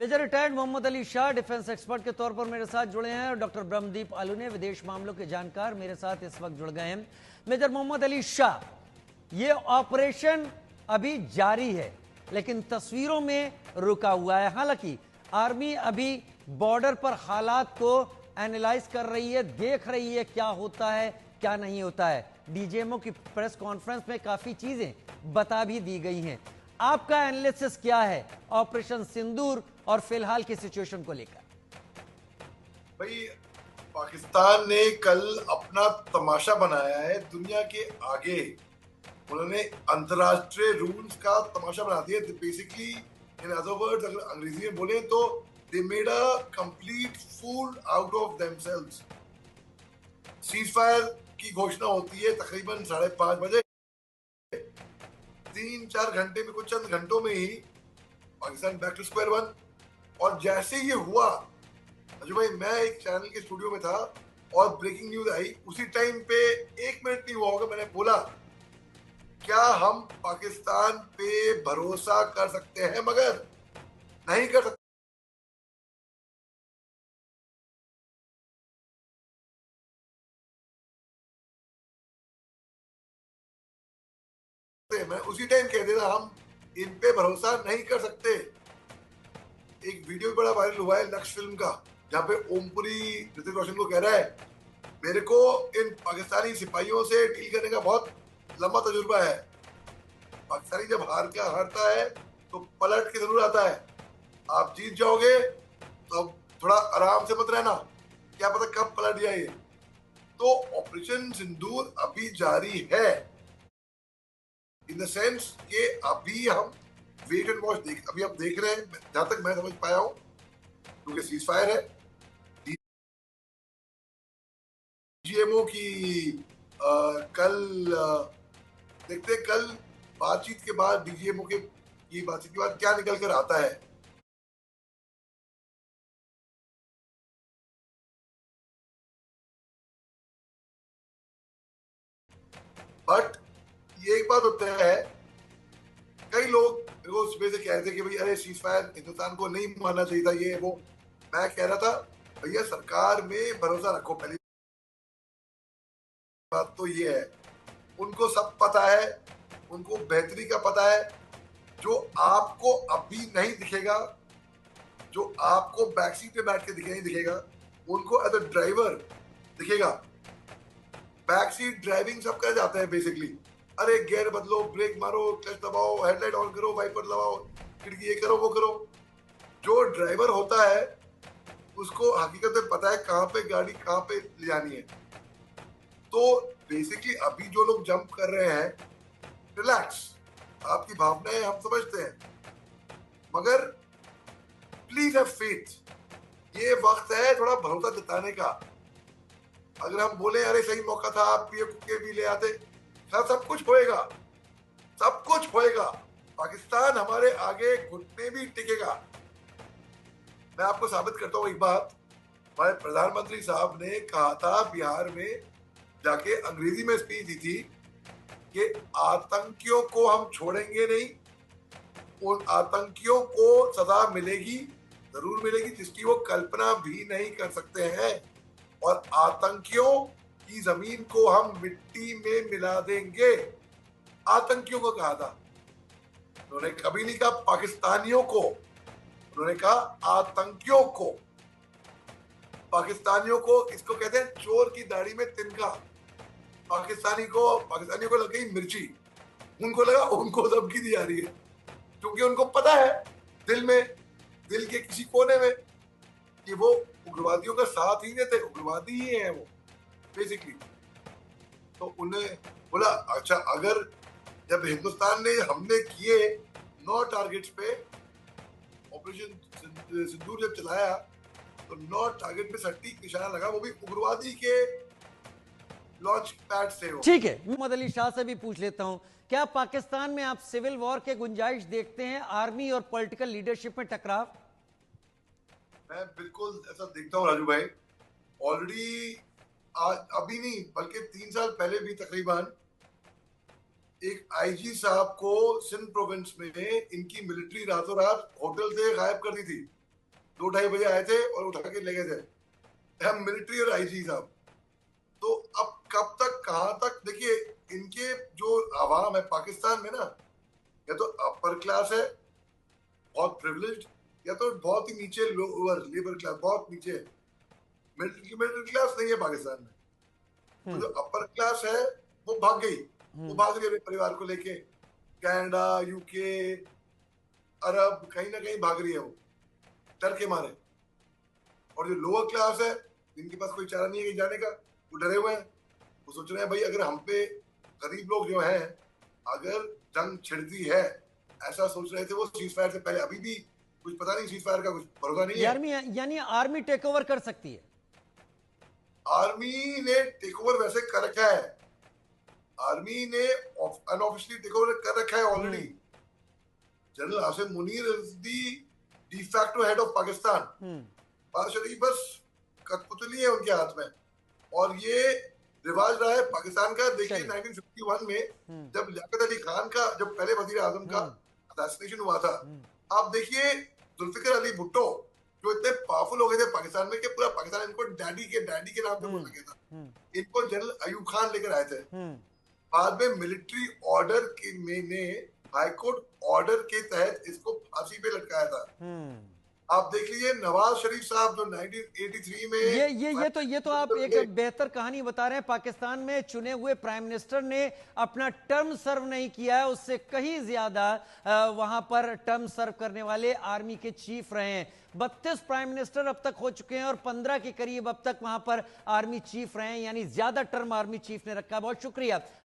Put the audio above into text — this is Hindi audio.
Major retired Mohammad Ali Shah defence expert के तौर पर मेरे साथ जुड़े हैं और डॉक्टर ब्रह्मदीप आलूने विदेश मामलों के जानकार मेरे साथ इस वक्त जुड़ गए हैं। मेजर मोहम्मद अली शाह, ये ऑपरेशन अभी जारी है लेकिन तस्वीरों में रुका हुआ है। हालांकि आर्मी अभी बॉर्डर पर हालात को एनालाइज कर रही है, देख रही है क्या होता है क्या नहीं होता है। डीजीएमओ की प्रेस कॉन्फ्रेंस में काफी चीजें बता भी दी गई हैं। आपका एनालिसिस क्या है ऑपरेशन सिंदूर और फिलहाल की सिचुएशन को लेकर? भाई, पाकिस्तान ने कल अपना तमाशा बनाया है दुनिया के आगे। उन्होंने अंतरराष्ट्रीय रूल्स का तमाशा बना दिया। बेसिकली इन अदर वर्ड्स, अगर अंग्रेजी में बोले तो they made a complete fool out of themselves. Ceasefire की घोषणा होती है तकरीबन 5:30 बजे। 3-4 घंटे में, कुछ चंद घंटों में ही Pakistan back to square one. और जैसे ये हुआ, अजय भाई, मैं एक चैनल के स्टूडियो में था और ब्रेकिंग न्यूज आई, उसी टाइम पे 1 मिनट नहीं हुआ होगा, मैंने बोला क्या हम पाकिस्तान पे भरोसा कर सकते हैं? मगर नहीं कर सकते। मैं उसी टाइम कह देता हम इन पे भरोसा नहीं कर सकते। एक वीडियो बड़ा वायरल हुआ है लक्ष्य फिल्म का, जहाँ पे ओमपुरी ऋतिक रोशन को कह रहा है, मेरे को इन पाकिस्तानी सिपाहियों से डील करने का बहुत लंबा तजुर्बा है। पाकिस्तानी जब हारता है तो पलट के जरूर आता है। आप जीत जाओगे तो अब थोड़ा आराम से मत रहना, क्या पता कब पलट जाए। तो ऑपरेशन सिंदूर अभी जारी है, इन द सेंस कि अभी हम वेट एंड वॉच अभी हम देख रहे हैं, जहां तक मैं समझ पाया हूं, क्योंकि सीज फायर है। डीजीएमओ की कल देखते हैं, कल बातचीत के बाद डीजीएमओ की बातचीत के बाद क्या निकल कर आता है। बट ये एक बात होता है, कई लोग रोज सुबह से कह रहे थे कि भाई अरे सीज फायर हिंदुस्तान को नहीं मानना चाहिए था, ये वो। मैं कह रहा था भैया सरकार में भरोसा रखो। पहली बात तो ये है, उनको सब पता है, उनको बेहतरी का पता है। जो आपको अभी नहीं दिखेगा, जो आपको बैक सीट पे बैठ के नहीं दिखेगा, उनको एज अ ड्राइवर दिखेगा। बैक सीट ड्राइविंग सब कर जाते हैं बेसिकली। अरे गियर बदलो, ब्रेक मारो, क्लच दबाओ, हेडलाइट ऑन करो, वाइपर लगाओ, खिड़की ये करो वो करो। जो ड्राइवर होता है उसको हकीकत में पता है कहाँ पे गाड़ी कहाँ पे ले जानी है। तो बेसिकली अभी जो लोग जंप कर रहे हैं, रिलैक्स, आपकी भावनाएं हम समझते हैं, मगर प्लीज हैव फेथ। ये वक्त है थोड़ा भरोसा जताने का। अगर हम बोले अरे सही मौका था, आप पीएम के भी ले आते, सब कुछ होएगा, सब कुछ होएगा। पाकिस्तान हमारे आगे घुटने भी टिकेगा। मैं आपको साबित करता हूँ एक बात। हमारे प्रधानमंत्री साहब ने कहा था बिहार में जाके, अंग्रेजी में स्पीच दी थी कि आतंकियों को हम छोड़ेंगे नहीं, उन आतंकियों को सजा मिलेगी, जरूर मिलेगी, जिसकी वो कल्पना भी नहीं कर सकते हैं। और आतंकियों की जमीन को हम मिट्टी में मिला देंगे। आतंकियों को कहा था, उन्होंने कभी नहीं कहा पाकिस्तानियों को, उन्होंने कहा आतंकियों को। पाकिस्तानियों को, इसको कहते हैं चोर की दाढ़ी में तिनका। पाकिस्तानियों को लग गई मिर्ची, उनको लगा उनको धमकी दी जा रही है, क्योंकि उनको पता है दिल के किसी कोने में कि वो उग्रवादियों का साथ ही देते, उग्रवादी ही है वो बेसिकली। तो उन्हें बोला अच्छा, अगर जब हिंदुस्तान ने हमले किए 9 टारगेट्स पे, ऑपरेशन सिंदूर जब चलाया तो 9 टारगेट पे सटीक निशाना लगा, वो भी उग्रवादी के लॉन्च पैड से हो। ठीक है, मोहम्मद अली शाह से भी पूछ लेता हूं, क्या पाकिस्तान में आप सिविल वॉर के गुंजाइश देखते हैं, आर्मी और पॉलिटिकल लीडरशिप में टकराव? मैं बिल्कुल ऐसा देखता हूँ राजू भाई। ऑलरेडी आज, अभी नहीं बल्कि 3 साल पहले भी तकरीबन, एक आईजी साहब को सिंध प्रोविंस में इनकी मिलिट्री रातों रात होटल से गायब कर दी थी। 2-2:30 बजे आए थे और उठा के ले गए थे, हम मिलिट्री और आईजी साहब। तो अब कब तक कहां तक, देखिए इनके जो आवाम है पाकिस्तान में ना, या तो अपर क्लास है बहुत प्रिविलेज्ड, या तो बहुत ही नीचे लोअर लेबर क्लास, बहुत नीचे है। मिडिल क्लास नहीं है पाकिस्तान में। तो जो अपर क्लास है वो भाग गई, वो भाग रही है अपने परिवार को लेके, कनाडा, यूके, अरब, कहीं ना कहीं भाग रही है वो डर के मारे। और जो लोअर क्लास है जिनके पास कोई चारा नहीं है कहीं जाने का, वो डरे हुए हैं। वो सोच रहे हैं भाई अगर हम पे गरीब लोग जो हैं, अगर जंग छिड़ती है, ऐसा सोच रहे थे वो सीज फायर से पहले। अभी भी कुछ पता नहीं, सीज फायर का कुछ भरोसा नहीं है। यानी आर्मी टेक ओवर कर सकती है। आर्मी ने टेक ओवर वैसे कर रखा है, आर्मी ने अनऑफिशियली टेक ओवर कर रखा है already. General Asim Munir is the de facto head of Pakistan. बात शरीफ बस कठपुतली है उनके हाथ में। और ये रिवाज रहा है पाकिस्तान का। देखिए 1951 में जब लियाकत अली खान का, जब पहले वजीर आजम का असैसिनेशन हुआ था, आप देखिए जुल्फिकर अली भुट्टो जो इतने पावरफुल हो गए थे पाकिस्तान में कि पूरा पाकिस्तान इनको डैडी के नाम पे बोलने लगा था। इनको जनरल अयूब खान लेकर आए थे। बाद में मिलिट्री ऑर्डर ने हाईकोर्ट ऑर्डर के तहत इसको फांसी पे लटकाया था। आप देख लीजिए नवाज शरीफ साहब जो 1983 में ये तो आप एक बेहतर कहानी बता रहे हैं। पाकिस्तान में चुने हुए प्राइम मिनिस्टर ने अपना टर्म सर्व नहीं किया है, उससे कहीं ज्यादा वहां पर टर्म सर्व करने वाले आर्मी के चीफ रहे हैं। 32 प्राइम मिनिस्टर अब तक हो चुके हैं और 15 के करीब अब तक वहां पर आर्मी चीफ रहे हैं, यानी ज्यादा टर्म आर्मी चीफ ने रखा है। बहुत शुक्रिया।